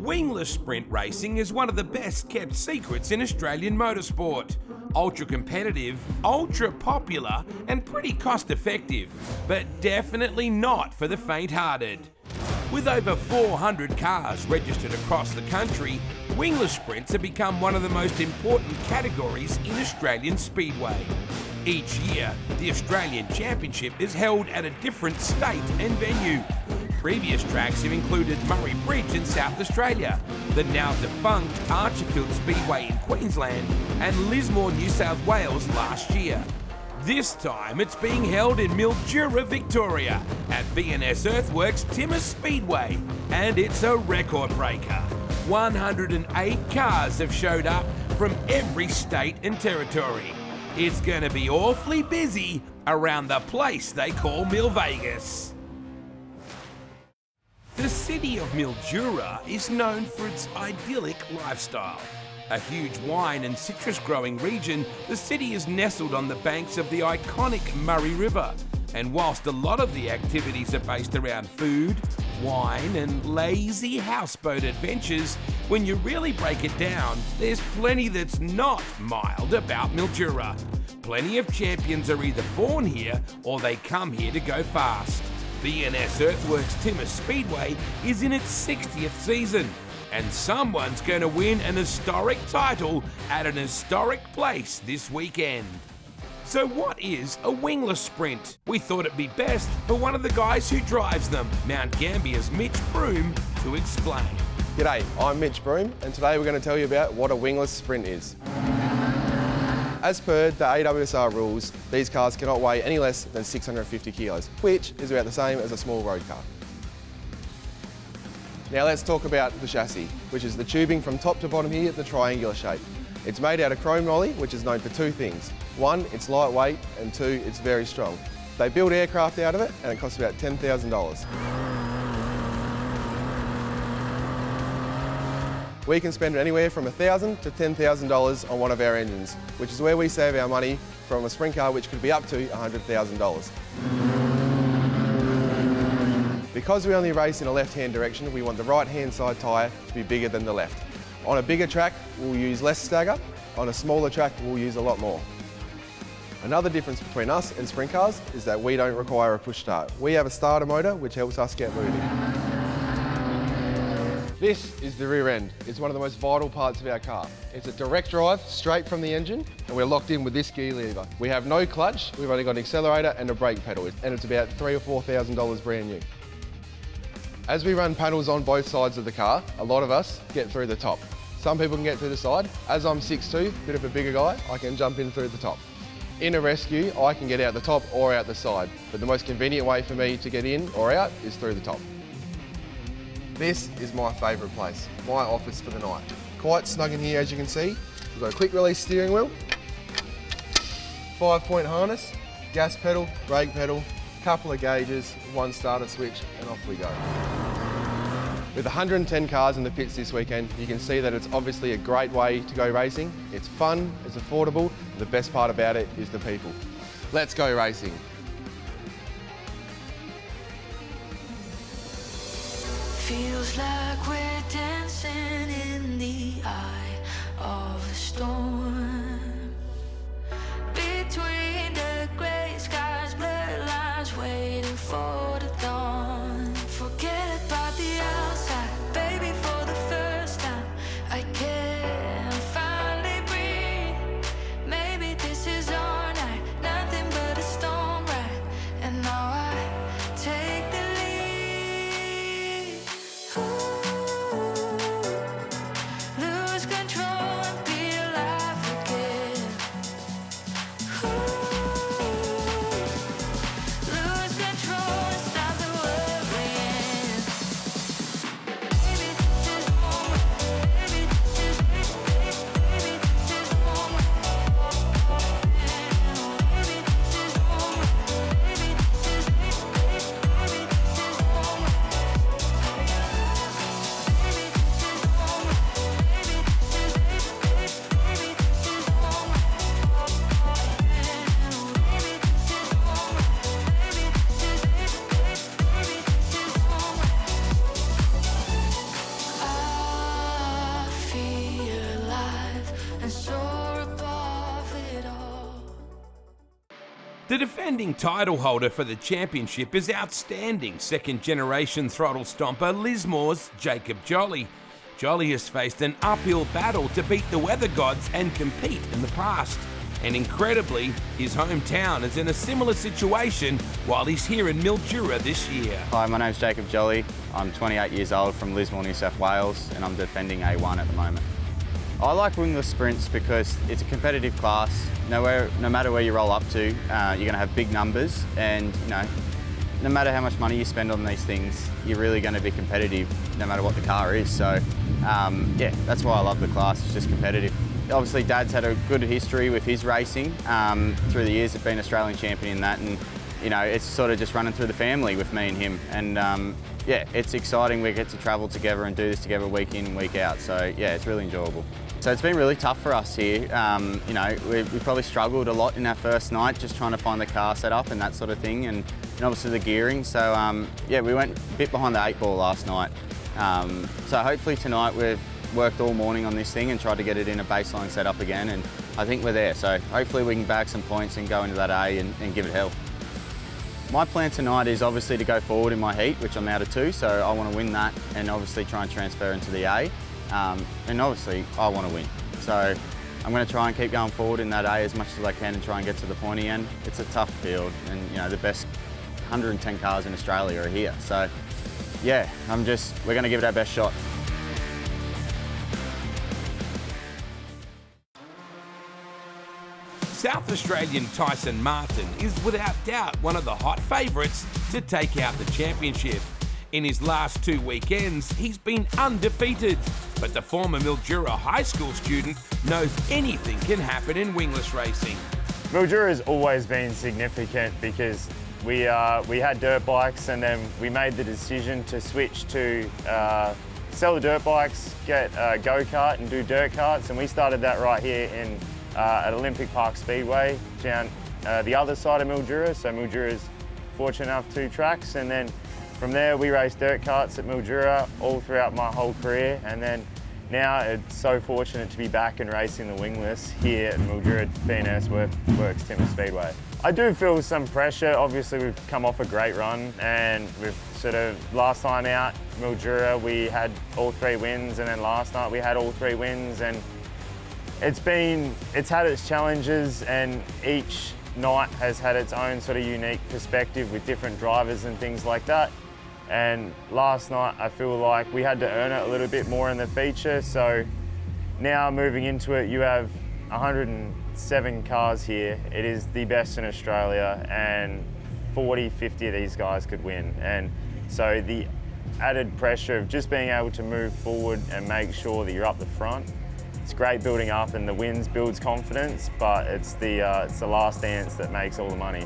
Wingless Sprint racing is one of the best kept secrets in Australian motorsport. Ultra competitive, ultra popular and pretty cost effective, but definitely not for the faint-hearted. With over 400 cars registered across the country, Wingless Sprints have become one of the most important categories in Australian Speedway. Each year, the Australian Championship is held at a different state and venue. Previous tracks have included Murray Bridge in South Australia, the now defunct Archerfield Speedway in Queensland, and Lismore, New South Wales last year. This time it's being held in Mildura, Victoria, at B&S Earthworks Timmer Speedway, and it's a record breaker. 108 cars have showed up from every state and territory. It's going to be awfully busy around the place they call Mil Vegas. The city of Mildura is known for its idyllic lifestyle. A huge wine and citrus growing region, the city is nestled on the banks of the iconic Murray River. And whilst a lot of the activities are based around food, wine and lazy houseboat adventures, when you really break it down, there's plenty that's not mild about Mildura. Plenty of champions are either born here or they come here to go fast. B&S Earthworks Timmer Speedway is in its 60th season, and someone's going to win an historic title at an historic place this weekend. So what is a wingless sprint? We thought it'd be best for one of the guys who drives them, Mount Gambier's Mitch Broome, to explain. G'day, I'm Mitch Broome, and today we're going to tell you about what a wingless sprint is. As per the AWSR rules, these cars cannot weigh any less than 650 kilos, which is about the same as a small road car. Now let's talk about the chassis, which is the tubing from top to bottom here, the triangular shape. It's made out of chrome Jolley, which is known for two things. One, it's lightweight, and two, it's very strong. They build aircraft out of it, and it costs about $10,000. We can spend anywhere from $1,000 to $10,000 on one of our engines, which is where we save our money from a sprint car, which could be up to $100,000. Because we only race in a left-hand direction, we want the right-hand side tyre to be bigger than the left. On a bigger track, we'll use less stagger. On a smaller track, we'll use a lot more. Another difference between us and sprint cars is that we don't require a push start. We have a starter motor, which helps us get moving. This is the rear end. It's one of the most vital parts of our car. It's a direct drive straight from the engine, and we're locked in with this gear lever. We have no clutch, we've only got an accelerator and a brake pedal, and it's about $3,000 or $4,000 brand new. As we run panels on both sides of the car, a lot of us get through the top. Some people can get through the side. As I'm 6'2", bit of a bigger guy, I can jump in through the top. In a rescue, I can get out the top or out the side, but the most convenient way for me to get in or out is through the top. This is my favourite place, my office for the night. Quite snug in here, as you can see. We've got a quick release steering wheel, 5-point harness, gas pedal, brake pedal, couple of gauges, one starter switch, and off we go. With 110 cars in the pits this weekend, you can see that it's obviously a great way to go racing. It's fun, it's affordable, and the best part about it is the people. Let's go racing. Feels like we're dancing in the eye of a storm. Between the grey skies, blurred lines waiting for the dawn. Forget about the outside, baby, for the first time I can finally breathe. Maybe this is our night, nothing but a storm ride, and now I take the lead. Lose control and be alive again. Lose control and stop the worrying. Baby, this is home. Baby, this is The defending title holder for the championship is outstanding second-generation throttle stomper Lismore's Jacob Jolley. Jolley has faced an uphill battle to beat the weather gods and compete in the past. And incredibly, his hometown is in a similar situation while he's here in Mildura this year. Hi, my name's Jacob Jolley. I'm 28 years old from Lismore, New South Wales, and I'm defending A1 at the moment. I like Wingless Sprints because it's a competitive class. No matter where you roll up to, you're going to have big numbers, and no matter how much money you spend on these things, you're really going to be competitive no matter what the car is. So yeah, that's why I love the class. It's just competitive. Obviously, Dad's had a good history with his racing through the years. He's been Australian champion in that, and it's sort of just running through the family with me and him. And yeah, it's exciting. We get to travel together and do this together week in and week out. So yeah, it's really enjoyable. So it's been really tough for us here. We probably struggled a lot in our first night, just trying to find the car set up and that sort of thing, and obviously the gearing. So yeah, we went a bit behind the 8 ball last night. So hopefully tonight we've worked all morning on this thing and tried to get it in a baseline setup again, and I think we're there. So hopefully we can bag some points and go into that A and give it hell. My plan tonight is obviously to go forward in my heat, which I'm out of 2, so I want to win that and obviously try and transfer into the A. And obviously I want to win. So I'm going to try and keep going forward in that A as much as I can and try and get to the pointy end. It's a tough field, and the best 110 cars in Australia are here. So yeah, we're going to give it our best shot. South Australian Tyson Martin is without doubt one of the hot favourites to take out the championship. In his last 2 weekends, he's been undefeated, but the former Mildura high school student knows anything can happen in wingless racing. Mildura has always been significant because we had dirt bikes, and then we made the decision to switch to sell the dirt bikes, get a go-kart and do dirt karts, and we started that right here at Olympic Park Speedway down the other side of Mildura. So Mildura is fortunate enough 2 tracks, and then from there we raced dirt karts at Mildura all throughout my whole career, and then now it's so fortunate to be back and racing the wingless here at Mildura B&S Works Timber Speedway. I do feel some pressure. Obviously we've come off a great run, and we've last time out Mildura we had all 3 wins, and then last night we had all 3 wins, and it's had its challenges, and each night has had its own sort of unique perspective with different drivers and things like that. And last night I feel like we had to earn it a little bit more in the feature. So now moving into it, you have 107 cars here. It is the best in Australia, and 40, 50 of these guys could win. And so the added pressure of just being able to move forward and make sure that you're up the front, it's great building up, and the wins builds confidence, but it's the last dance that makes all the money.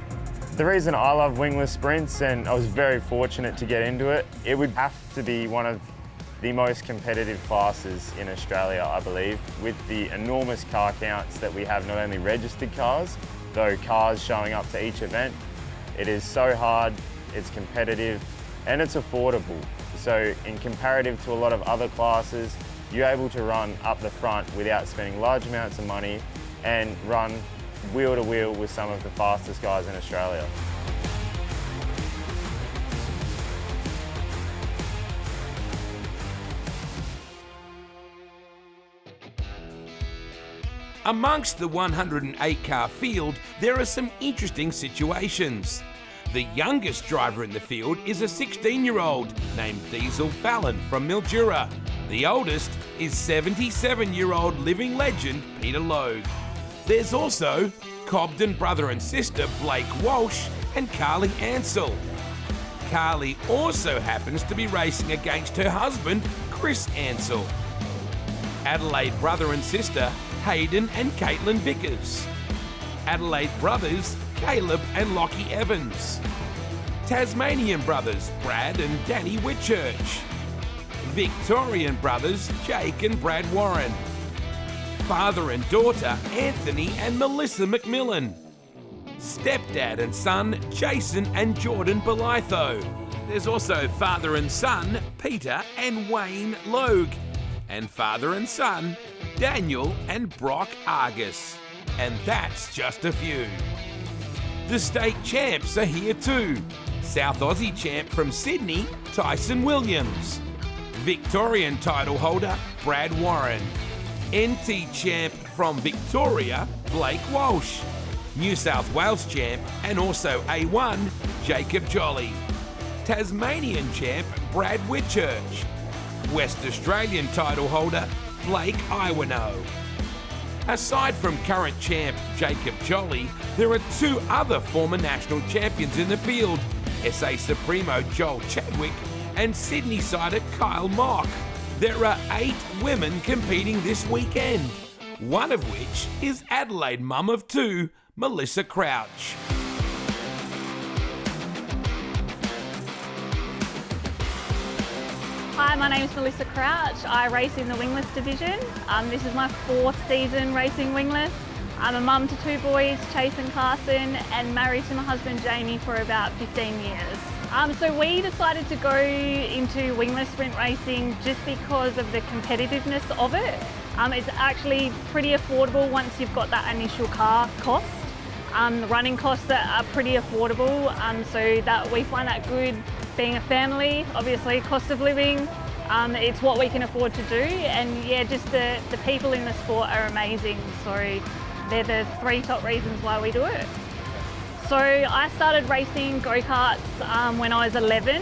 The reason I love wingless sprints, and I was very fortunate to get into it, it would have to be one of the most competitive classes in Australia, I believe, with the enormous car counts that we have, not only registered cars, though cars showing up to each event. It is so hard, it's competitive, and it's affordable. So in comparative to a lot of other classes, you're able to run up the front without spending large amounts of money and run wheel to wheel with some of the fastest guys in Australia. Amongst the 108 car field, there are some interesting situations. The youngest driver in the field is a 16-year-old named Diesel Fallon from Mildura. The oldest is 77-year-old living legend Peter Logue. There's also Cobden brother and sister Blake Walsh and Carly Ansell. Carly also happens to be racing against her husband Chris Ansell. Adelaide brother and sister Hayden and Caitlin Vickers. Adelaide brothers Caleb and Lockie Evans. Tasmanian brothers Brad and Danny Whitchurch. Victorian brothers Jake and Brad Warren. Father and daughter Anthony and Melissa McMillan. Stepdad and son Jason and Jordan Belitho. There's also father and son Peter and Wayne Logue. And father and son Daniel and Brock Argus. And that's just a few. The state champs are here too. South Aussie champ from Sydney, Tyson Williams. Victorian title holder, Brad Warren. NT champ from Victoria, Blake Walsh. New South Wales champ and also A1, Jacob Jolley. Tasmanian champ, Brad Whitchurch. West Australian title holder, Blake Iwano. Aside from current champ Jacob Jolley, there are 2 other former national champions in the field, SA Supremo Joel Chadwick and Sydney-sider Kyle Mock. There are 8 women competing this weekend, one of which is Adelaide mum of 2, Melissa Crouch. Hi, my name is Melissa Crouch. I race in the Wingless division. This is my 4th season racing Wingless. I'm a mum to 2 boys, Chase and Carson, and married to my husband Jamie for about 15 years. So we decided to go into Wingless Sprint racing just because of the competitiveness of it. It's actually pretty affordable once you've got that initial car cost. The running costs are pretty affordable, so that we find that good. Being a family, obviously cost of living, it's what we can afford to do, and yeah, just the people in the sport are amazing, so they're the 3 top reasons why we do it. So I started racing go-karts when I was 11,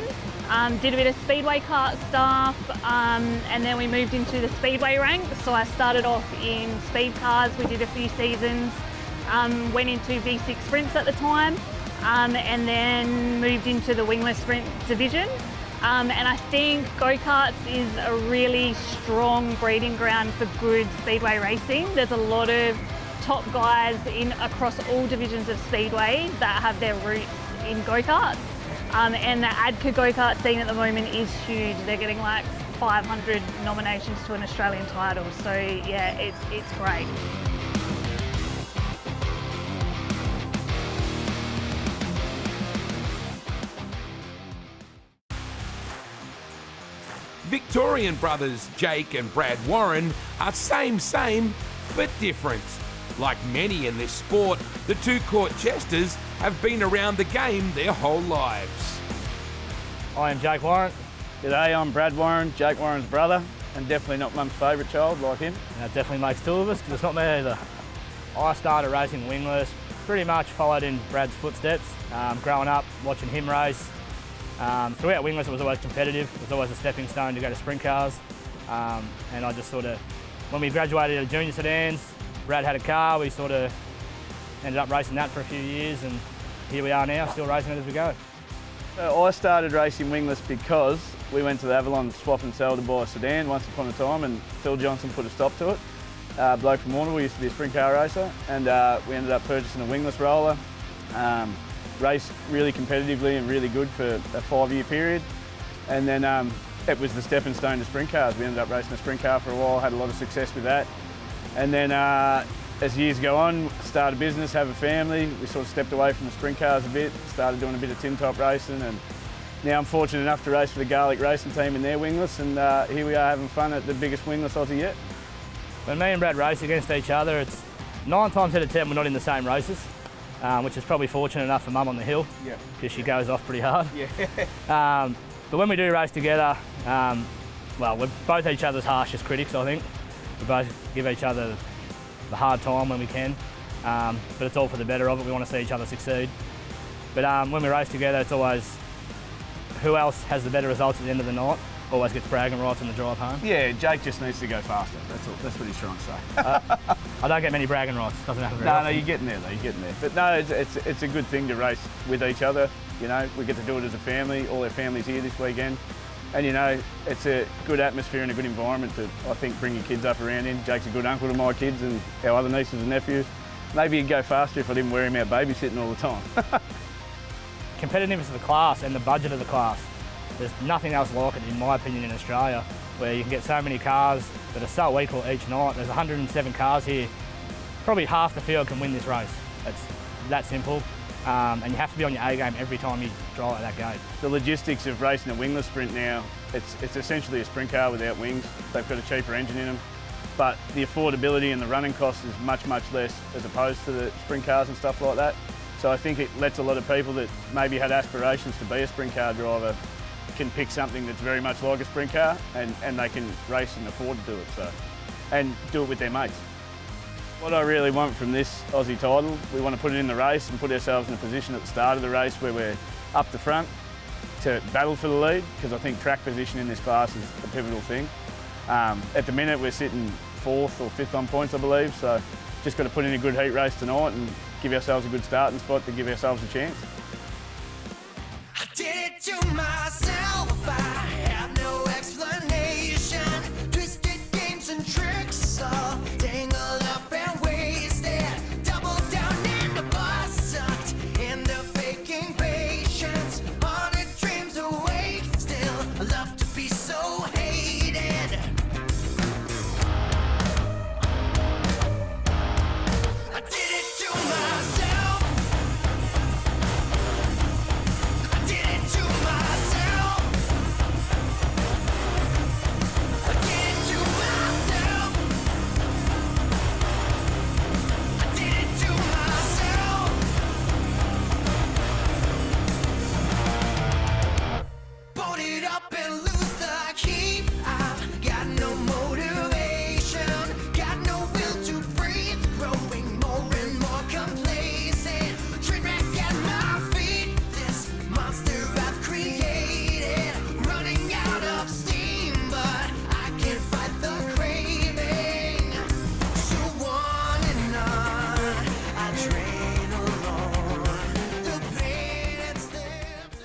did a bit of Speedway kart stuff, and then we moved into the Speedway ranks. So I started off in speed cars, we did a few seasons, went into V6 Sprints at the time, and then moved into the Wingless Sprint division. And I think go-karts is a really strong breeding ground for good speedway racing. There's a lot of top guys across all divisions of speedway that have their roots in go-karts. And the ANDRA go-kart scene at the moment is huge. They're getting like 500 nominations to an Australian title. So yeah, it's great. Victorian brothers Jake and Brad Warren are same, but different. Like many in this sport, the 2 court jesters have been around the game their whole lives. I am Jake Warren. G'day, I'm Brad Warren, Jake Warren's brother, and definitely not Mum's favourite child like him. And that definitely makes 2 of us, because it's not me either. I started racing Wingless, pretty much followed in Brad's footsteps. Growing up, watching him race. Throughout Wingless it was always competitive, it was always a stepping stone to go to sprint cars. And I just when we graduated to junior sedans, Brad had a car, we ended up racing that for a few years, and here we are now, still racing it as we go. So I started racing Wingless because we went to the Avalon swap and sell to buy a sedan once upon a time, and Phil Johnson put a stop to it. A bloke from Warrnambool used to be a sprint car racer, and we ended up purchasing a Wingless roller. Raced really competitively and really good for a 5-year period, and then it was the stepping stone to sprint cars. We ended up racing a sprint car for a while, had a lot of success with that, and then as years go on, start a business, have a family, we sort of stepped away from the sprint cars a bit, started doing a bit of tin top racing, and now I'm fortunate enough to race for the Garlic racing team in their Wingless, and here we are having fun at the biggest Wingless Aussie yet. When me and Brad race against each other, it's 9 times out of 10 we're not in the same races. Which is probably fortunate enough for Mum on the hill, because she goes off pretty hard. Yeah. But when we do race together, well, we're both each other's harshest critics, I think. We both give each other the hard time when we can, but it's all for the better of it. We want to see each other succeed. But when we race together, it's always who else has the better results at the end of the night. Always gets bragging rights on the drive home. Yeah, Jake just needs to go faster. That's what he's trying to say. I don't get many bragging rights. Doesn't happen very often. No, you're getting there though. You're getting there. But no, it's a good thing to race with each other. You know, we get to do it as a family. All our families here this weekend, and you know, it's a good atmosphere and a good environment to, I think, bring your kids up around in. Jake's a good uncle to my kids and our other nieces and nephews. Maybe he'd go faster if I didn't wear him out babysitting all the time. Competitiveness of the class and the budget of the class. There's nothing else like it, in my opinion, in Australia, where you can get so many cars that are so equal each night. There's 107 cars here. Probably half the field can win this race. It's that simple. And you have to be on your A game every time you drive at that gate. The logistics of racing a Wingless Sprint now, it's essentially a sprint car without wings. They've got a cheaper engine in them, but the affordability and the running cost is much, much less as opposed to the sprint cars and stuff like that. So I think it lets a lot of people that maybe had aspirations to be a sprint car driver can pick something that's very much like a sprint car, and they can race and afford to do it, so, and do it with their mates. What I really want from this Aussie title, we want to put it in the race and put ourselves in a position at the start of the race where we're up the front to battle for the lead, because I think track position in this class is a pivotal thing. At the minute we're sitting 4th or 5th on points, I believe, so just got to put in a good heat race tonight and give ourselves a good starting spot to give ourselves a chance. I did it to myself, I have no explanation. Twisted games and tricks all tangled up and wasted. Double down in the bus, sucked into faking patience. Haunted dreams awake, still I love to be so hated. I did it to myself. I did it to myself. I did it to myself. I did it to myself. Boat it up and lose the key. I've got no motivation, got no will to breathe, growing more and more complacent. Train wreck at my feet, this monster I've created, running out of steam, but I can't fight the craving. So on and on, I train alone. The pain it slips.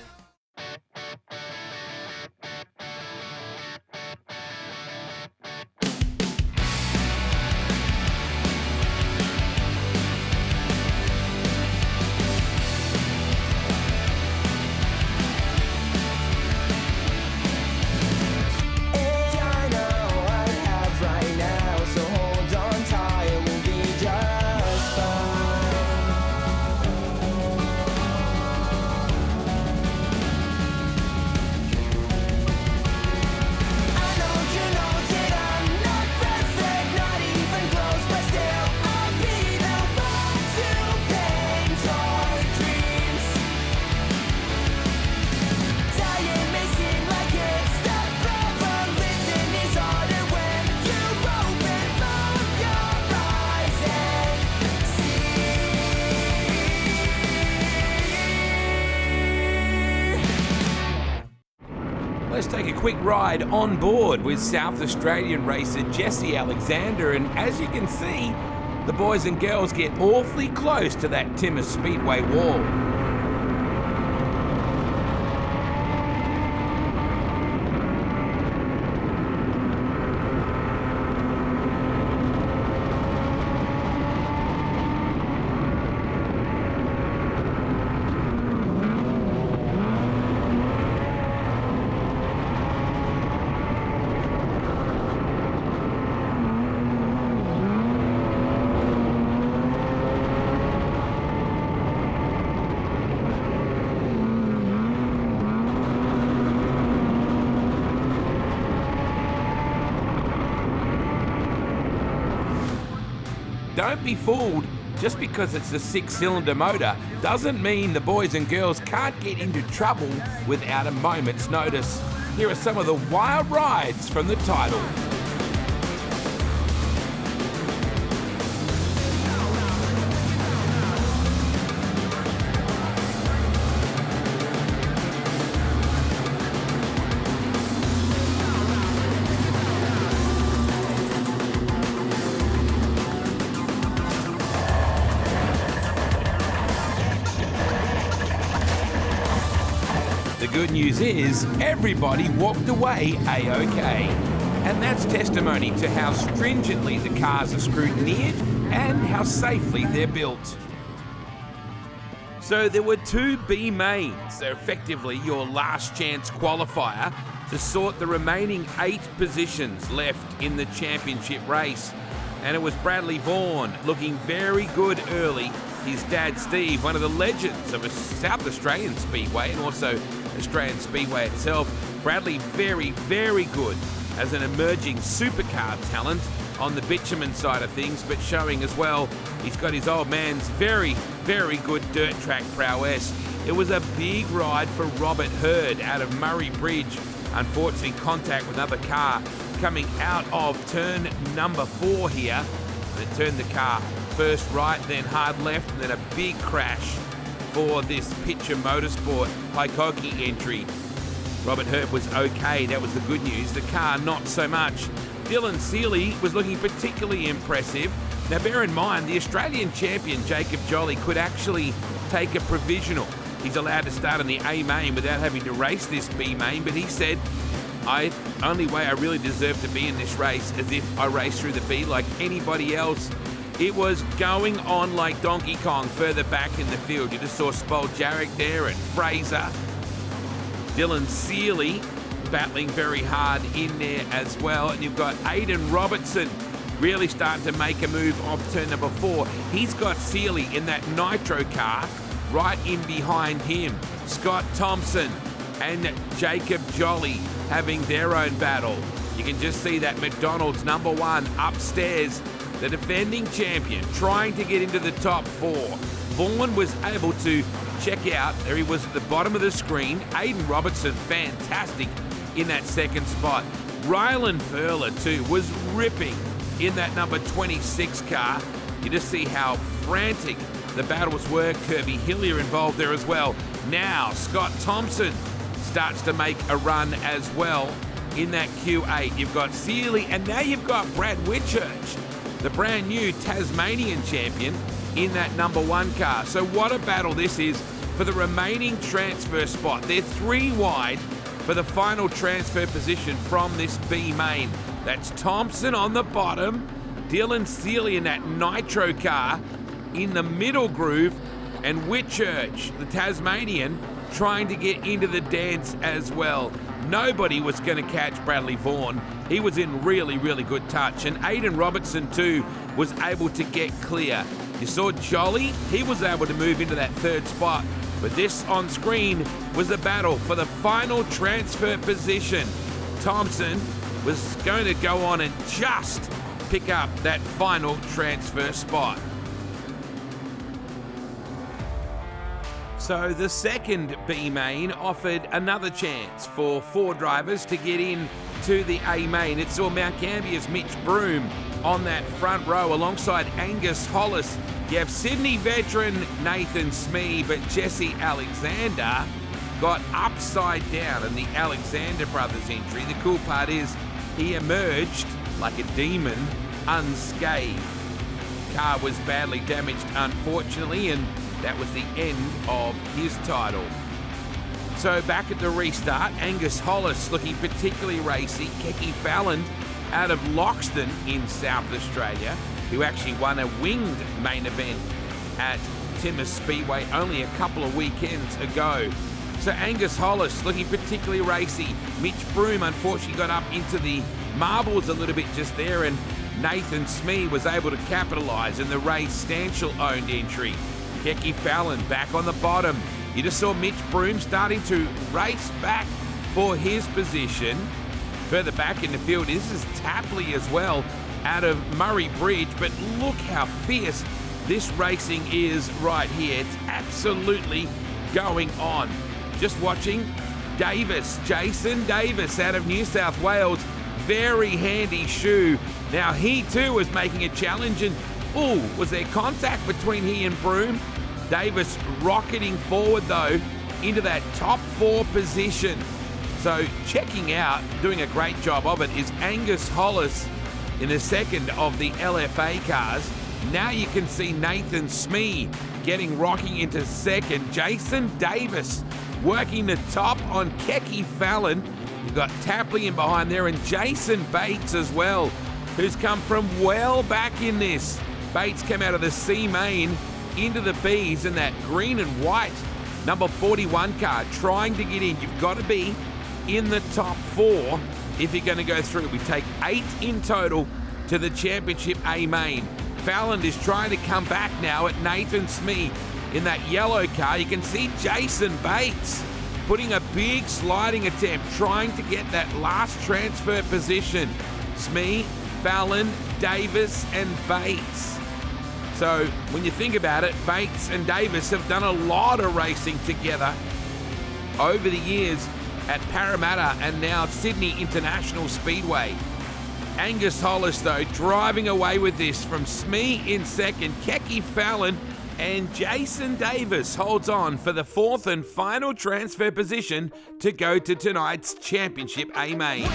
I know I have right now, so hold on tight, it will be just fine. I know you know that I'm not perfect, not even close, but still I'll be the one to paint our dreams. Dying may seem like it's the problem. Living is harder when you open both your eyes and see. Let's take a quick ride on board with South Australian racer Jesse Alexander, and as you can see, the boys and girls get awfully close to that Timmer Speedway wall. Don't be fooled, just because it's a 6-cylinder motor doesn't mean the boys and girls can't get into trouble without a moment's notice. Here are some of the wild rides from the title. The good news is everybody walked away A-OK. And that's testimony to how stringently the cars are scrutineered and how safely they're built. So there were 2 B mains, so effectively your last chance qualifier to sort the remaining 8 positions left in the championship race. And it was Bradley Vaughan looking very good early. His dad Steve, one of the legends of a South Australian Speedway and also Australian Speedway itself. Bradley very, very good as an emerging supercar talent. on the bitumen side of things, but showing as well he's got his old man's very, very good dirt track prowess. It was a big ride for Robert Hurd out of Murray Bridge. Unfortunately, contact with another car coming out of turn number 4 here. They turned the car first right, then hard left, and then a big crash for this Picture Motorsport Paikoki entry. Robert Hurd was okay, that was the good news. The car, not so much. Dylan Seeley was looking particularly impressive. Now bear in mind, the Australian champion, Jacob Jolley, could actually take a provisional. He's allowed to start on the A main without having to race this B main, but he said, only way I really deserve to be in this race is if I race through the B like anybody else. It was going on like Donkey Kong further back in the field. You just saw Spoljaric there and Fraser. Dylan Seeley battling very hard in there as well. And you've got Aidan Robertson really starting to make a move off turn number 4. He's got Seeley in that nitro car right in behind him. Scott Thompson and Jacob Jolley having their own battle. You can just see that McDonald's number 1 upstairs, the defending champion, trying to get into the top 4. Vaughan was able to check out. There he was at the bottom of the screen. Aidan Robertson, fantastic in that second spot. Rylan Furler, too, was ripping in that number 26 car. You just see how frantic the battles were. Kirby Hillier involved there as well. Now, Scott Thompson starts to make a run as well in that Q8. You've got Seeley, and now you've got Brad Whitchurch, the brand new Tasmanian champion, in that number 1 car. So what a battle this is for the remaining transfer spot. They're 3 wide for the final transfer position from this B main. That's Thompson on the bottom, Dylan Seeley in that nitro car in the middle groove, and Whitchurch, the Tasmanian, trying to get into the dance as well. Nobody was going to catch Bradley Vaughan. He was in really, really good touch. And Aidan Robertson, too, was able to get clear. You saw Jolley, he was able to move into that 3rd spot. But this on screen was the battle for the final transfer position. Thompson was going to go on and just pick up that final transfer spot. So the second B main offered another chance for 4 drivers to get in to the A main. It saw Mount Gambier's Mitch Broom on that front row alongside Angus Hollis. You have Sydney veteran Nathan Smee, but Jesse Alexander got upside down in the Alexander brothers entry. The cool part is he emerged like a demon unscathed. Car was badly damaged, unfortunately, and that was the end of his title. So back at the restart, Angus Hollis looking particularly racy. Keke Fallon out of Loxton in South Australia, who actually won a winged main event at Timmins Speedway only a couple of weekends ago. So Angus Hollis looking particularly racy. Mitch Broom unfortunately got up into the marbles a little bit just there, and Nathan Smee was able to capitalise in the Ray Stanchel owned entry. Keke Fallon back on the bottom. You just saw Mitch Broom starting to race back for his position. Further back in the field, this is Tapley as well out of Murray Bridge, but look how fierce this racing is right here. It's absolutely going on. Just watching Davis, Jason Davis out of New South Wales, very handy shoe. Now he too was making a challenge, and was there contact between he and Broom? Davis rocketing forward though into that top 4 position. So checking out, doing a great job of it, is Angus Hollis in the second of the LFA cars. Now you can see Nathan Smee rocking into second. Jason Davis working the top on Keke Fallon. You've got Tapley in behind there, and Jason Bates as well, who's come from well back in this. Bates came out of the C main into the Bs in that green and white number 41 car, trying to get in. You've got to be in the top 4 if you're going to go through. We take 8 in total to the championship A main. Fallon is trying to come back now at Nathan Smee in that yellow car. You can see Jason Bates putting a big sliding attempt, trying to get that last transfer position. Smee Fallon, Davis and Bates. So when you think about it, Bates and Davis have done a lot of racing together over the years at Parramatta and now Sydney International Speedway. Angus Hollis, though, driving away with this from Smee in second. Keke Fallon and Jason Davis holds on for the fourth and final transfer position to go to tonight's championship A-Main.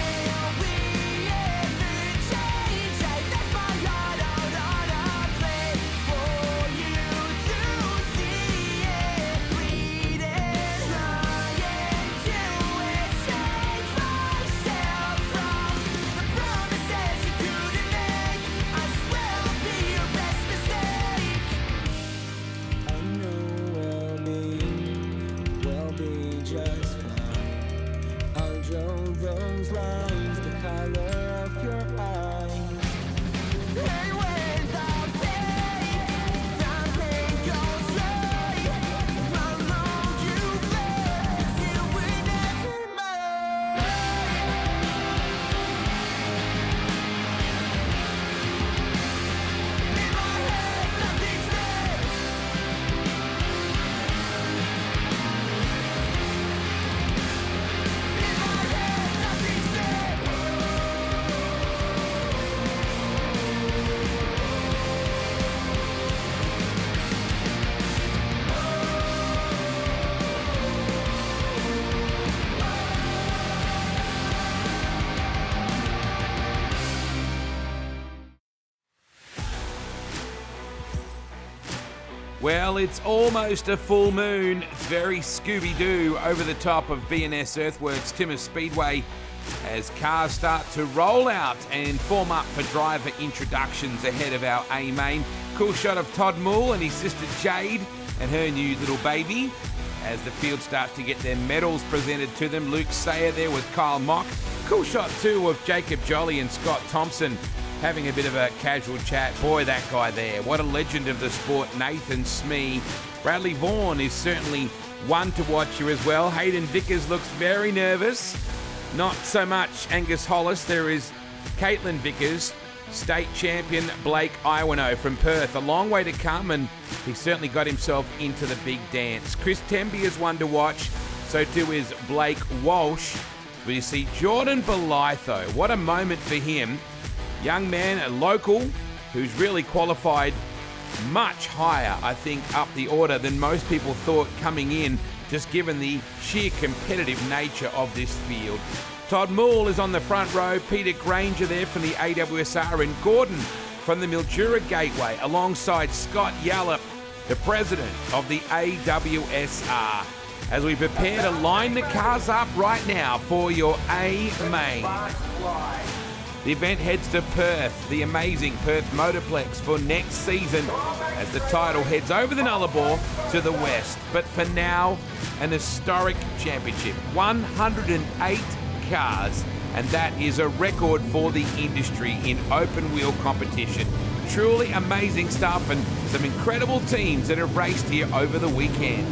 Well, it's almost a full moon. It's very Scooby-Doo over the top of B&S Earthworks Timmer Speedway as cars start to roll out and form up for driver introductions ahead of our A-Main. Cool shot of Todd Moole and his sister Jade and her new little baby as the field starts to get their medals presented to them. Luke Sayer there with Kyle Mock. Cool shot too of Jacob Jolley and Scott Thompson having a bit of a casual chat. Boy, that guy there, what a legend of the sport, Nathan Smee. Bradley Vaughan is certainly one to watch here as well. Hayden Vickers looks very nervous. Not so much Angus Hollis. There is Caitlin Vickers, state champion Blake Iwano from Perth. A long way to come, and he certainly got himself into the big dance. Chris Temby is one to watch. So too is Blake Walsh. But you see Jordan Belitho. What a moment for him. Young man, a local, who's really qualified much higher, I think, up the order than most people thought coming in, just given the sheer competitive nature of this field. Todd Moole is on the front row, Peter Granger there from the AWSR, and Gordon from the Mildura Gateway, alongside Scott Yallop, the president of the AWSR, as we prepare to line the cars up right now for your A-Main. The event heads to Perth, the amazing Perth Motorplex, for next season as the title heads over the Nullarbor to the west. But for now, an historic championship, 108 cars, and that is a record for the industry in open wheel competition. Truly amazing stuff, and some incredible teams that have raced here over the weekend.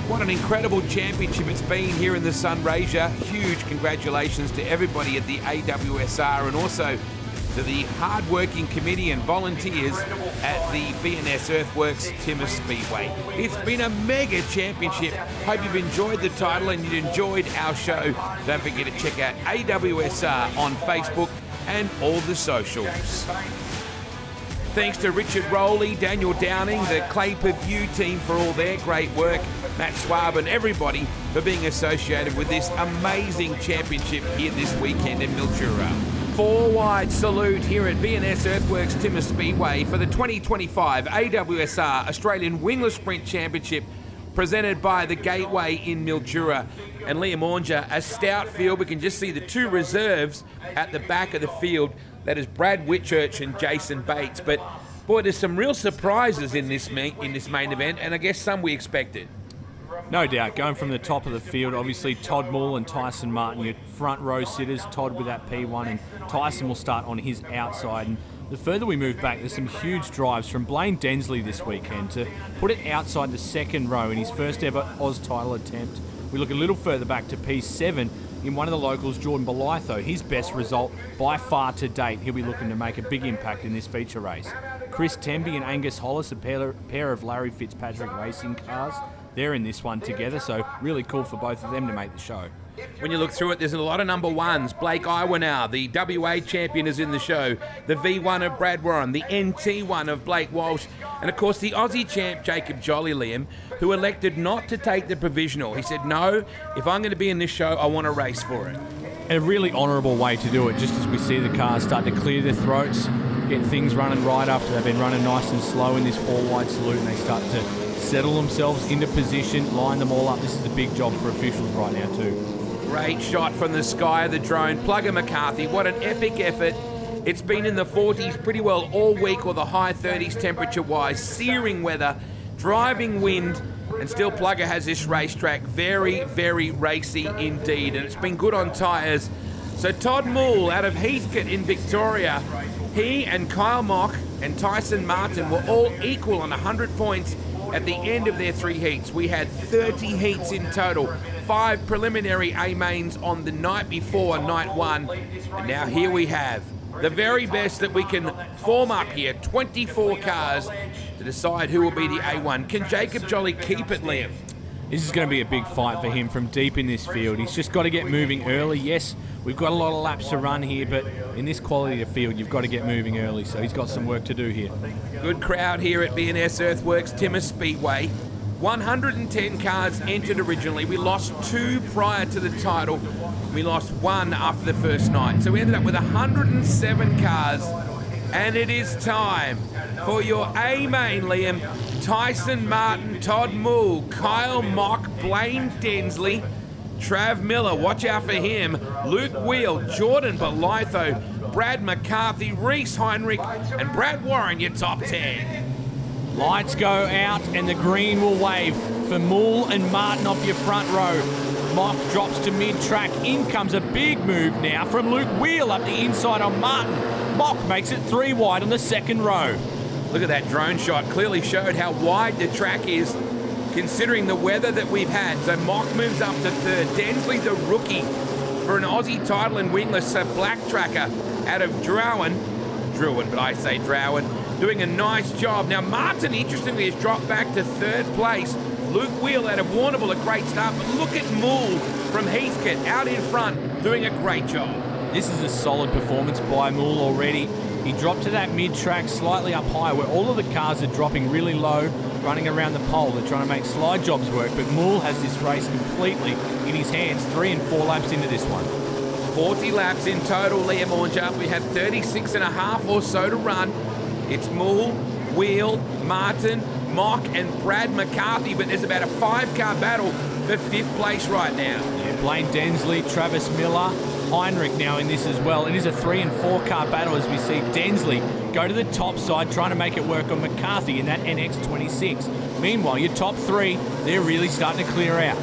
What an incredible championship it's been here in the Sunraysia. Huge congratulations to everybody at the AWSR and also to the hard-working committee and volunteers at the B&S Earthworks Timmer Speedway. It's been a mega championship. Hope you've enjoyed the title and you've enjoyed our show. Don't forget to check out AWSR on Facebook and all the socials. Thanks to Richard Rowley, Daniel Downing, the Clay Paview team for all their great work, Matt Schwab and everybody for being associated with this amazing championship here this weekend in Mildura. Four-wide salute here at B&S Earthworks Timmer Speedway for the 2025 AWSR Australian Wingless Sprint Championship presented by the Gateway in Mildura. And Liam Ornger, a stout field. We can just see the two reserves at the back of the field. That is Brad Whitchurch and Jason Bates. But boy, there's some real surprises in this main event, and I guess some we expected. No doubt, going from the top of the field, obviously Todd Moole and Tyson Martin, your front row sitters, Todd with that P1, and Tyson will start on his outside. And the further we move back, there's some huge drives from Blaine Densley this weekend to put it outside the second row in his first ever Oz title attempt. We look a little further back to P7, in one of the locals, Jordan Belitho, his best result by far to date. He'll be looking to make a big impact in this feature race. Chris Temby and Angus Hollis, a pair of Larry Fitzpatrick racing cars, they're in this one together, so really cool for both of them to make the show. When you look through it, there's a lot of number ones. Blake Iwanow, the WA champion, is in the show. The V1 of Brad Warren, the NT1 of Blake Walsh, and of course the Aussie champ Jacob Jolley, Liam, who elected not to take the provisional. He said, no, if I'm going to be in this show, I want to race for it. A really honourable way to do it, just as we see the cars start to clear their throats, get things running right after they've been running nice and slow in this 4-wide salute, and they start to settle themselves into position, line them all up. This is a big job for officials right now too. Great shot from the sky of the drone. Plugger McCarthy, what an epic effort. It's been in the 40s pretty well all week, or the high 30s temperature-wise. Searing weather, driving wind, and still Plugger has this racetrack very, very racy indeed. And it's been good on tyres. So Todd Moole out of Heathcote in Victoria, he and Kyle Mock and Tyson Martin were all equal on 100 points at the end of their 3 heats. We had 30 heats in total, 5 preliminary A-mains on the night before, night 1. And now here we have the very best that we can form up here, 24 cars to decide who will be the A1. Can Jacob Jolley keep it, Liam? This is going to be a big fight for him from deep in this field. He's just got to get moving early. Yes, we've got a lot of laps to run here, but in this quality of field, you've got to get moving early, so he's got some work to do here. Good crowd here at B&S Earthworks Timmer Speedway. 110 cars entered originally. We lost 2 prior to the title. We lost 1 after the first night. So we ended up with 107 cars. And it is time for your A-main, Liam. Tyson Martin, Todd Moole, Kyle Mock, Blaine Densley, Trav Miller, watch out for him, Luke Wheel, Jordan Belitho, Brad McCarthy, Reese Heinrich, and Brad Warren, your top 10. Lights go out and the green will wave for Moole and Martin off your front row. Mock drops to mid-track. In comes a big move now from Luke Wheel up the inside on Martin. Mock makes it 3 wide on the second row. Look at that drone shot. Clearly showed how wide the track is, considering the weather that we've had. So Mock moves up to 3rd. Densley, the rookie, for an Aussie title in Wingless, a black tracker out of Druin, but I say Drowan, doing a nice job. Now Martin, interestingly, has dropped back to 3rd place. Luke Wheel out of Warrnambool, a great start, but look at Moole from Heathcote out in front, doing a great job. This is a solid performance by Moole already. He dropped to that mid-track slightly up high where all of the cars are dropping really low, running around the pole. They're trying to make slide jobs work, but Moole has this race completely in his hands, 3 and 4 laps into this one. 40 laps in total, Liam Ornger. We have 36 and a half or so to run. It's Moole, Wheel, Martin, Mock, and Brad McCarthy, but there's about a 5-car battle for 5th place right now. Yeah, Blaine Densley, Travis Miller, Heinrich now in this as well. It is a 3 and 4 car battle as we see Densley go to the top side trying to make it work on McCarthy in that NX26. Meanwhile, your top 3, they're really starting to clear out.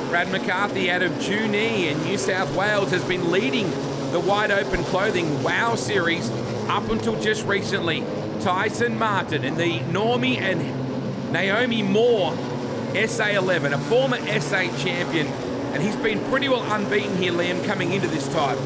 Brad McCarthy out of Junee in New South Wales has been leading the wide open clothing WOW series up until just recently. Tyson Martin and the Normie and Naomi Moore SA11, a former SA champion, and he's been pretty well unbeaten here, Liam, coming into this time.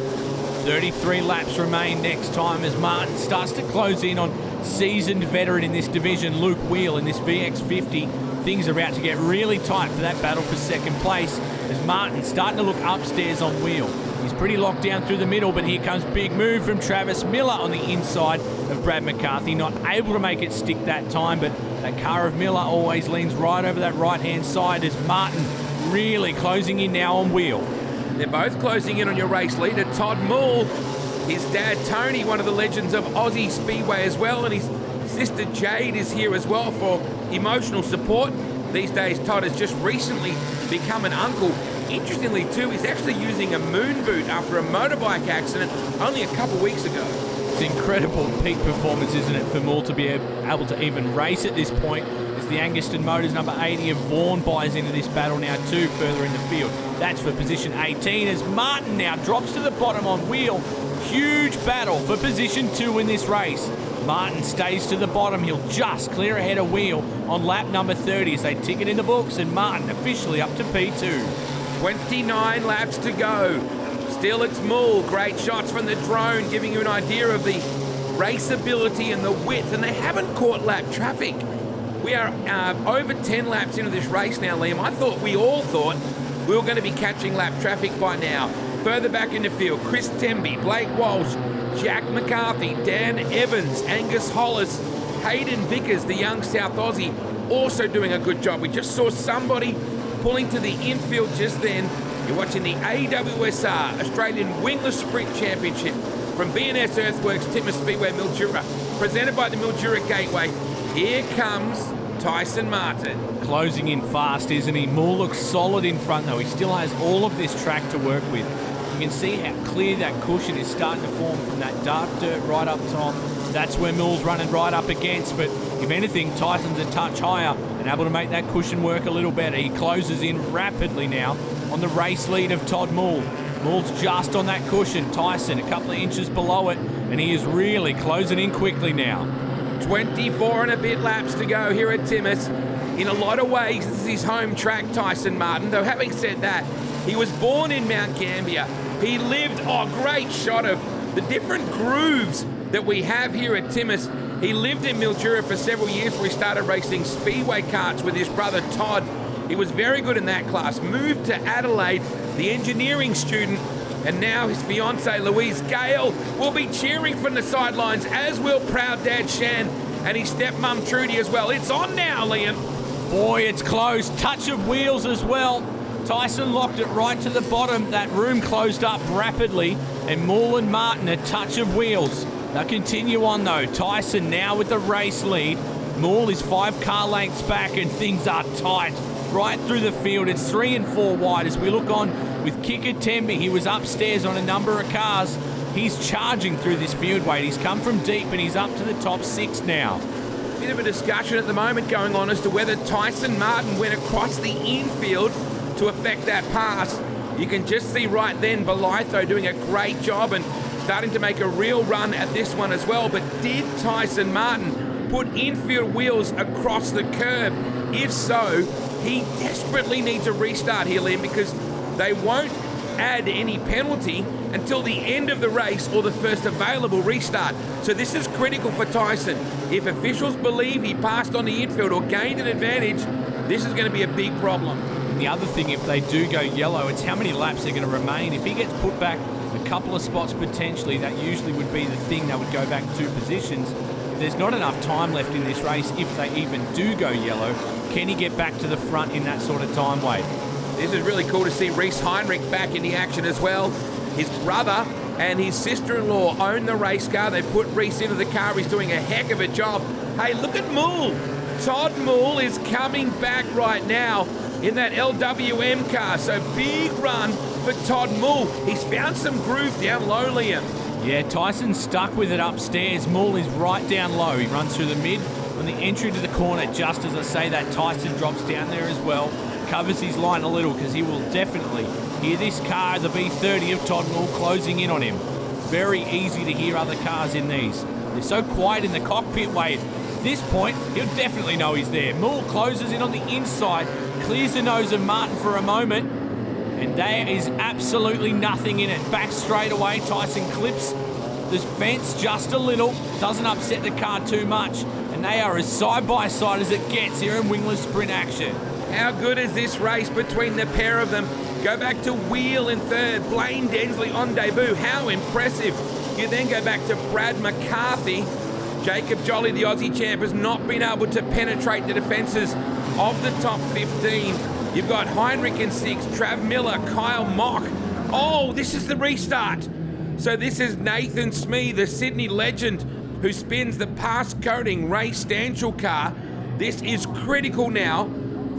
33 laps remain next time as Martin starts to close in on seasoned veteran in this division, Luke Wheel, in this VX50. Things are about to get really tight for that battle for 2nd place as Martin's starting to look upstairs on Wheel. He's pretty locked down through the middle, but here comes big move from Travis Miller on the inside of Brad McCarthy. Not able to make it stick that time, but that car of Miller always leans right over that right-hand side as Martin really closing in now on Wheel. They're both closing in on your race leader, Todd Moole. His dad, Tony, one of the legends of Aussie Speedway as well, and his sister Jade is here as well for emotional support. These days, Todd has just recently become an uncle. Interestingly, too, he's actually using a moon boot after a motorbike accident only a couple weeks ago. It's incredible peak performance, isn't it, for Moole to be able to even race at this point as the Anguston Motors number 80 of Vaughan buys into this battle now too, further in the field. That's for position 18 as Martin now drops to the bottom on Wheel. Huge battle for position 2 in this race. Martin stays to the bottom. He'll just clear ahead of Wheel on lap number 30 as they tick it in the books, and Martin officially up to P2. 29 laps to go. Still it's Mull. Great shots from the drone, giving you an idea of the raceability and the width, and they haven't caught lap traffic. We are over 10 laps into this race now, Liam. We all thought we were going to be catching lap traffic by now. Further back in the field, Chris Temby, Blake Walsh, Jack McCarthy, Dan Evans, Angus Hollis, Hayden Vickers, the young South Aussie, also doing a good job. We just saw somebody pulling to the infield just then. You're watching the AWSR, Australian Wingless Sprint Championship from B&S Earthworks, Titmus Speedway, Mildura, presented by the Mildura Gateway. Here comes Tyson Martin. Closing in fast, isn't he? Mull looks solid in front, though. He still has all of this track to work with. You can see how clear that cushion is starting to form from that dark dirt right up top. That's where Mull's running right up against, but if anything, Tyson's a touch higher and able to make that cushion work a little better. He closes in rapidly now on the race lead of Todd Mull. Mull's just on that cushion. Tyson a couple of inches below it, and he is really closing in quickly now. 24 and a bit laps to go here at Titmus. In a lot of ways, this is his home track, Tyson Martin. Though having said that, he was born in Mount Gambier. He lived, great shot of the different grooves that we have here at Titmus. He lived in Mildura for several years where he started racing Speedway karts with his brother Todd. He was very good in that class. Moved to Adelaide, the engineering student, and now his fiancée Louise Gale will be cheering from the sidelines, as will proud dad Shan and his stepmum Trudy as well. It's on now, Liam. Boy, it's close. Touch of wheels as well. Tyson locked it right to the bottom. That room closed up rapidly, and Mull and Martin a touch of wheels. They'll continue on though. Tyson now with the race lead. Mull is 5 car lengths back, and things are tight right through the field. It's 3 and 4 wide as we look on with Kicker Temby. He was upstairs on a number of cars. He's charging through this field weight. He's come from deep and he's up to the top 6 now. Bit of a discussion at the moment going on as to whether Tyson Martin went across the infield to affect that pass. You can just see right then Belitho doing a great job and starting to make a real run at this one as well. But did Tyson Martin put infield wheels across the curb? If so, he desperately needs a restart here, Liam, because they won't add any penalty until the end of the race or the first available restart. So this is critical for Tyson. If officials believe he passed on the infield or gained an advantage, this is going to be a big problem. And the other thing, if they do go yellow, it's how many laps they're going to remain. If he gets put back a couple of spots potentially, that usually would be the thing that would go back 2 positions. If there's not enough time left in this race, if they even do go yellow, can he get back to the front in that sort of time weight? This is really cool to see Reese Heinrich back in the action as well. His brother and his sister-in-law own the race car. They put Reese into the car. He's doing a heck of a job. Hey, look at Mull. Todd Mull is coming back right now in that LWM car. So big run for Todd Mull. He's found some groove down low, Liam. Yeah, Tyson's stuck with it upstairs. Mull is right down low. He runs through the mid on the entry to the corner. Just as I say that, Tyson drops down there as well. Covers his line a little because he will definitely hear this car, the B30 of Todd Mull, closing in on him. Very easy to hear other cars in these. They're so quiet in the cockpit, Wade. At this point, he'll definitely know he's there. Mull closes in on the inside, clears the nose of Martin for a moment, and there is absolutely nothing in it. Back straight away, Tyson clips the fence just a little, doesn't upset the car too much, and they are as side by side as it gets here in Wingless Sprint action. How good is this race between the pair of them? Go back to Wheel in third, Blaine Densley on debut. How impressive. You then go back to Brad McCarthy. Jacob Jolley, the Aussie champ, has not been able to penetrate the defences of the top 15. You've got Heinrich in 6, Trav Miller, Kyle Mock. Oh, this is the restart. So this is Nathan Smee, the Sydney legend, who spins the pass-coating Ray Stanchel car. This is critical now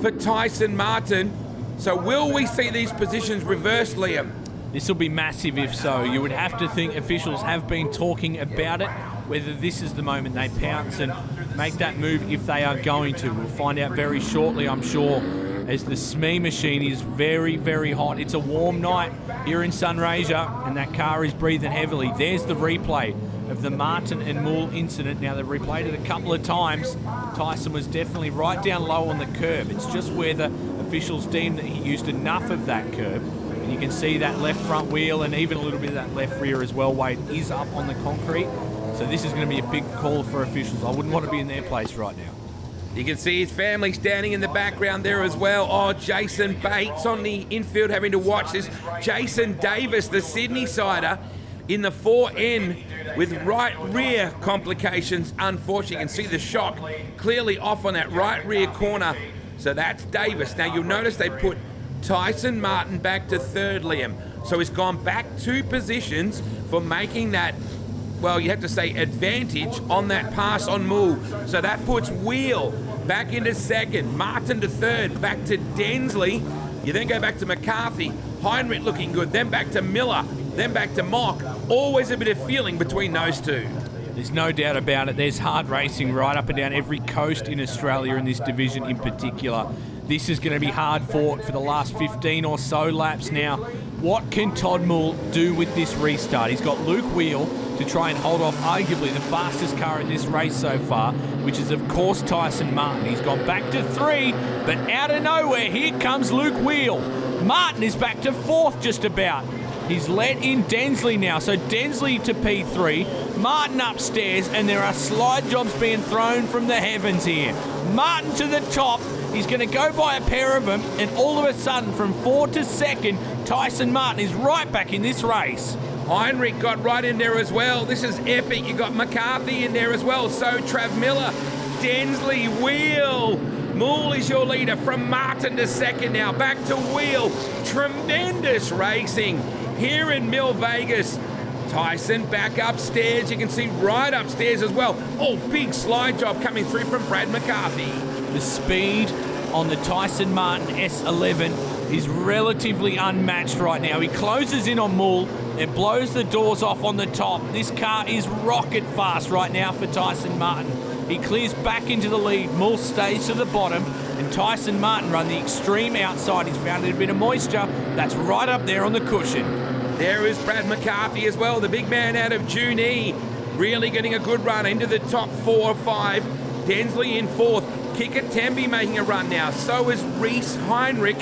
for Tyson Martin. So will we see these positions reversed, Liam? This will be massive if so. You would have to think officials have been talking about it, whether this is the moment they pounce and make that move if they are going to. We'll find out very shortly, I'm sure, as the Smee machine is very, very hot. It's a warm night here in Sunraysia, and that car is breathing heavily. There's the replay of the Martin and Mull incident. Now, they've replayed it a couple of times. Tyson was definitely right down low on the curb. It's just where the officials deemed that he used enough of that curb. You can see that left front wheel and even a little bit of that left rear as well, Wade, is up on the concrete. So this is going to be a big call for officials. I wouldn't want to be in their place right now. You can see his family standing in the background there as well. Oh, Jason Bates on the infield having to watch this. Jason Davis, the Sydney sider, in the 4N with right rear complications. Unfortunately, you can see the shock clearly off on that right rear corner. So that's Davis. Now you'll notice they put Tyson Martin back to third, Liam. So he's gone back 2 positions for making that, well, you have to say advantage on that pass on Moole. So that puts Wheel back into second, Martin to third, back to Densley. You then go back to McCarthy, Heinrich looking good, then back to Miller, then back to Mock. Always a bit of feeling between those two. There's no doubt about it. There's hard racing right up and down every coast in Australia in this division in particular. This is going to be hard fought for the last 15 or so laps now. What can Todd Moole do with this restart? He's got Luke Wheel to try and hold off arguably the fastest car in this race so far, which is of course Tyson Martin. He's gone back to 3, but out of nowhere, here comes Luke Wheel. Martin is back to 4th just about. He's let in Densley now, so Densley to P3, Martin upstairs, and there are slide jobs being thrown from the heavens here. Martin to the top, he's going to go by a pair of them, and all of a sudden from 4 to 2nd, Tyson Martin is right back in this race. Heinrich got right in there as well. This is epic. You got McCarthy in there as well. So Trav Miller, Densley, Wheel. Moole is your leader from Martin to second now. Back to Wheel. Tremendous racing here in Mill Vegas. Tyson back upstairs. You can see right upstairs as well. Oh, big slide job coming through from Brad McCarthy. The speed on the Tyson Martin S11 is relatively unmatched right now. He closes in on Moole. It blows the doors off on the top. This car is rocket fast right now for Tyson Martin. He clears back into the lead. Moole stays to the bottom, and Tyson Martin run the extreme outside. He's found a bit of moisture. That's right up there on the cushion. There is Brad McCarthy as well, the big man out of Junee. Really getting a good run into the top 4 or 5. Densley in 4th. Kicker Temby making a run now. So is Reese Heinrich.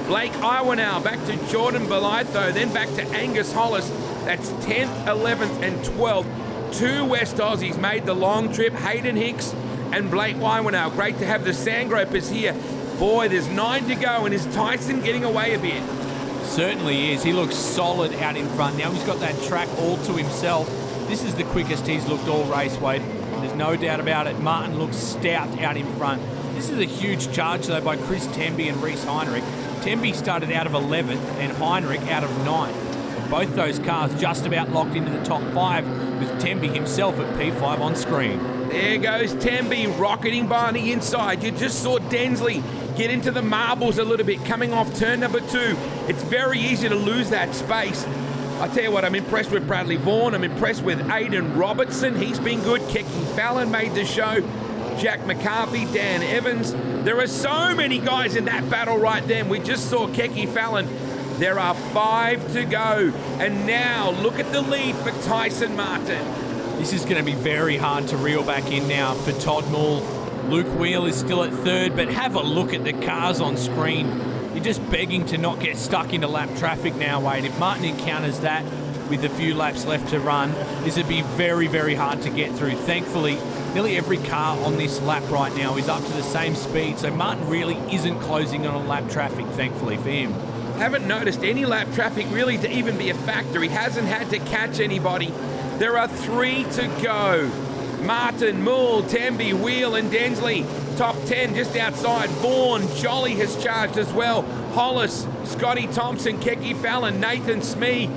Blake Iwanow back to Jordan Belitho, then back to Angus Hollis. That's 10th, 11th, and 12th. 2 West Aussies made the long trip. Hayden Hicks and Blake Iwanow. Great to have the Sandgropers here. Boy, there's 9 to go, and is Tyson getting away a bit? Certainly is. He looks solid out in front. Now he's got that track all to himself. This is the quickest he's looked all race, Wade. There's no doubt about it. Martin looks stout out in front. This is a huge charge, though, by Chris Temby and Reese Heinrich. Temby started out of 11th and Heinrich out of 9th. Both those cars just about locked into the top 5 with Temby himself at P5 on screen. There goes Temby rocketing by on the inside. You just saw Densley get into the marbles a little bit coming off turn number 2. It's very easy to lose that space. I tell you what, I'm impressed with Bradley Vaughan. I'm impressed with Aidan Robertson. He's been good. Keki Fallon made the show. Jack McCarthy, Dan Evans. There are so many guys in that battle right then. We just saw Keki Fallon. There are 5 to go. And now look at the lead for Tyson Martin. This is going to be very hard to reel back in now for Todd Moole. Luke Wheel is still at 3rd, but have a look at the cars on screen. You're just begging to not get stuck into lap traffic now, Wade. If Martin encounters that with a few laps left to run, this would be very, very hard to get through. Thankfully, nearly every car on this lap right now is up to the same speed, so Martin really isn't closing on a lap traffic, thankfully for him. Haven't noticed any lap traffic really to even be a factor. He hasn't had to catch anybody. There are 3 to go. Martin, Moole, Temby, Wheel and Densley. Top 10 just outside. Vaughan, Jolley has charged as well. Hollis, Scotty Thompson, Keki Fallon, Nathan Smee.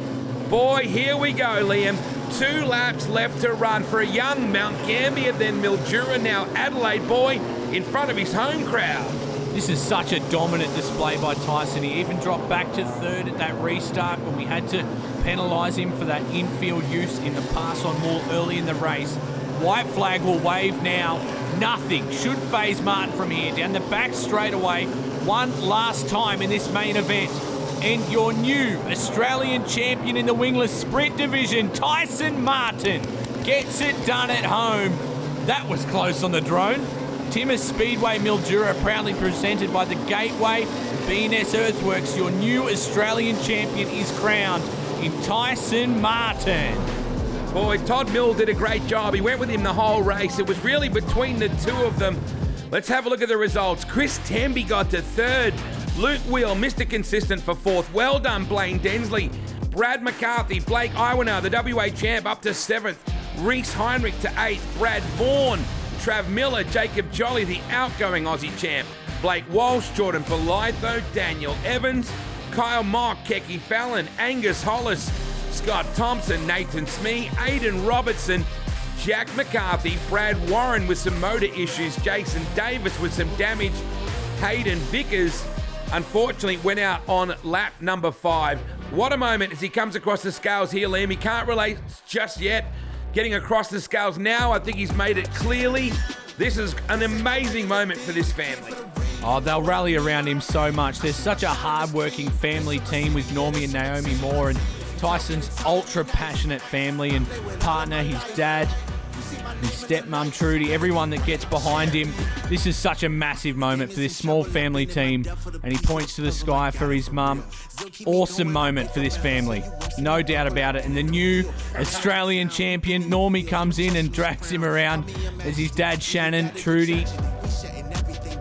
Boy, here we go, Liam. 2 laps left to run for a young Mount Gambier, then Mildura, now Adelaide boy in front of his home crowd. This is such a dominant display by Tyson. He even dropped back to 3rd at that restart when we had to penalise him for that infield use in the pass on Moore early in the race. White flag will wave now. Nothing should faze Martin from here. Down the back straight away. One last time in this main event. And your new Australian champion in the Wingless Sprint division, Tyson Martin, gets it done at home. That was close on the drone. Timmins Speedway Mildura proudly presented by the Gateway. B&S Earthworks, your new Australian champion is crowned in Tyson Martin. Boy, Todd Mill did a great job. He went with him the whole race. It was really between the two of them. Let's have a look at the results. Chris Temby got to third. Luke Wheel, Mr. Consistent, for fourth. Well done, Blaine Densley. Brad McCarthy, Blake Iwaner, the WA champ, up to seventh. Reese Heinrich to eighth. Brad Vaughan, Trav Miller, Jacob Jolley, the outgoing Aussie champ. Blake Walsh, Jordan Politho, Daniel Evans, Kyle Mock, Kecky Fallon, Angus Hollis, Scott Thompson, Nathan Smee, Aidan Robertson, Jack McCarthy, Brad Warren with some motor issues, Jason Davis with some damage, Hayden Vickers unfortunately went out on lap number 5. What a moment as he comes across the scales here, Liam. He can't relate just yet. Getting across the scales now, I think he's made it clearly. This is an amazing moment for this family. Oh, they'll rally around him so much. There's such a hard-working family team with Normie and Naomi Moore, and Tyson's ultra-passionate family and partner, his dad, his stepmum Trudy, everyone that gets behind him. This is such a massive moment for this small family team, and he points to the sky for his mum. Awesome moment for this family, no doubt about it. And the new Australian champion, Normie, comes in and drags him around as his dad, Shannon, Trudy,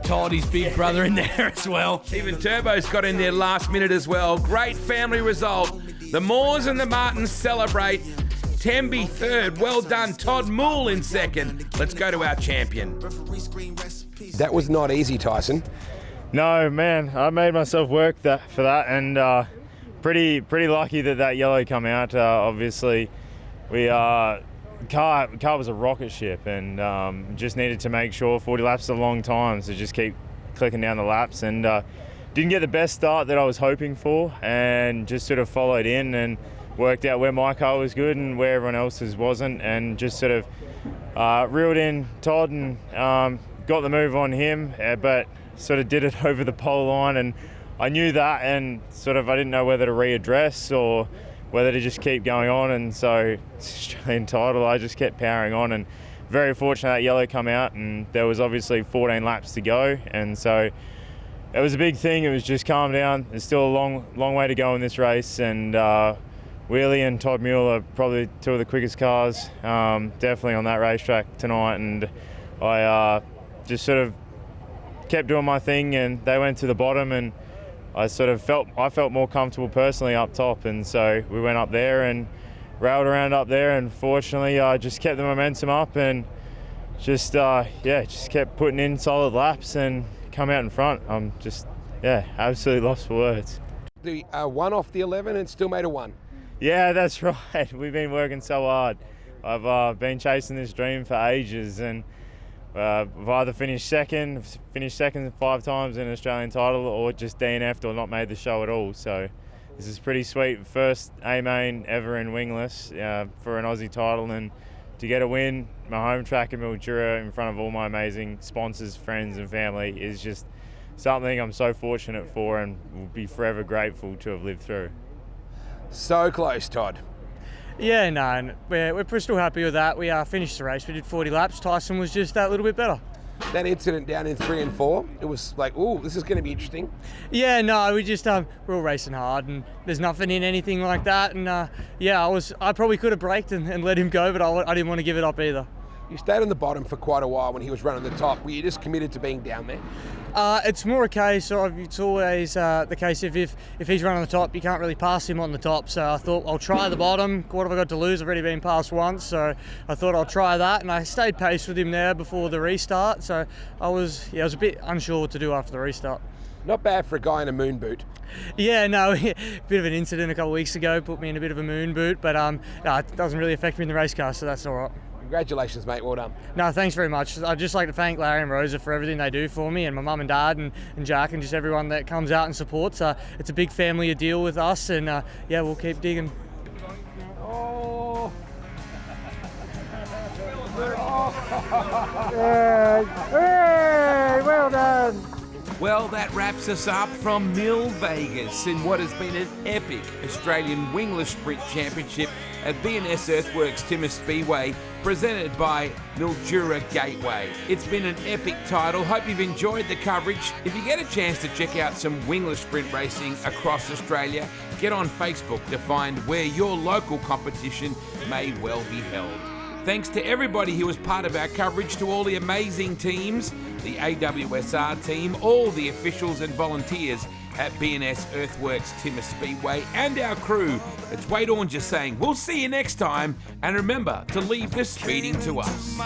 Todd, his big brother, in there as well. Even Turbo's got in there last minute as well. Great family result. The Moores and the Martins celebrate. Temby third. Well done. Todd Moole in second. Let's go to our champion. That was not easy, Tyson. No, man, I made myself work for that, and pretty lucky that yellow come out. Obviously, car was a rocket ship, and just needed to make sure. 40 laps is a long time, so just keep clicking down the laps, and didn't get the best start that I was hoping for, and just sort of followed in and worked out where my car was good and where everyone else's wasn't, and just sort of reeled in Todd and got the move on him, but sort of did it over the pole line, and I knew that, and sort of I didn't know whether to readdress or whether to just keep going on, and so Australian title, I just kept powering on, and very fortunate that yellow come out, and there was obviously 14 laps to go, and so it was a big thing. It was just calm down. There's still a long way to go in this race, and Wheelie and Todd Mule are probably two of the quickest cars, definitely on that racetrack tonight, and I just sort of kept doing my thing, and they went to the bottom, and I felt more comfortable personally up top, and so we went up there and railed around up there, and fortunately I just kept the momentum up and just kept putting in solid laps and come out in front. I'm just absolutely lost for words. The 1 off the 11 and still made a 1. Yeah, that's right. We've been working so hard. I've been chasing this dream for ages, and I've either finished second 5 times in an Australian title, or just DNF'd or not made the show at all. So this is pretty sweet. First A-main ever in Wingless for an Aussie title, and to get a win, my home track in Mildura in front of all my amazing sponsors, friends and family is just something I'm so fortunate for, and will be forever grateful to have lived through. So close, Todd. Yeah, no, we're still happy with that. We finished the race. We did 40 laps. Tyson was just that little bit better. That incident down in 3 and 4, it was like, ooh, this is going to be interesting. Yeah, no, we just we're all racing hard, and there's nothing in anything like that. And I probably could have braked and let him go, but I didn't want to give it up either. You stayed on the bottom for quite a while when he was running the top. Were you just committed to being down there? It's more a case of, it's always the case if he's running the top, you can't really pass him on the top. So I thought I'll try the bottom. What have I got to lose? I've already been passed once, so I thought I'll try that. And I stayed pace with him there before the restart. So I was a bit unsure what to do after the restart. Not bad for a guy in a moon boot. Yeah, no, a bit of an incident a couple of weeks ago put me in a bit of a moon boot, but it doesn't really affect me in the race car, so that's all right. Congratulations, mate. Well done. No, thanks very much. I'd just like to thank Larry and Rosa for everything they do for me, and my mum and dad and Jack, and just everyone that comes out and supports. It's a big family deal with us, and we'll keep digging. Oh. Hey, well done. Well, that wraps us up from Mill Vegas in what has been an epic Australian Wingless Sprint Championship at B&S Earthworks Timber Speedway, presented by Mildura Gateway. It's been an epic title. Hope you've enjoyed the coverage. If you get a chance to check out some Wingless Sprint racing across Australia, get on Facebook to find where your local competition may well be held. Thanks to everybody who was part of our coverage, to all the amazing teams, the AWSR team, all the officials and volunteers at B&S Earthworks Timber Speedway, and our crew. It's Wade Orange saying, we'll see you next time, and remember to leave the speeding to us.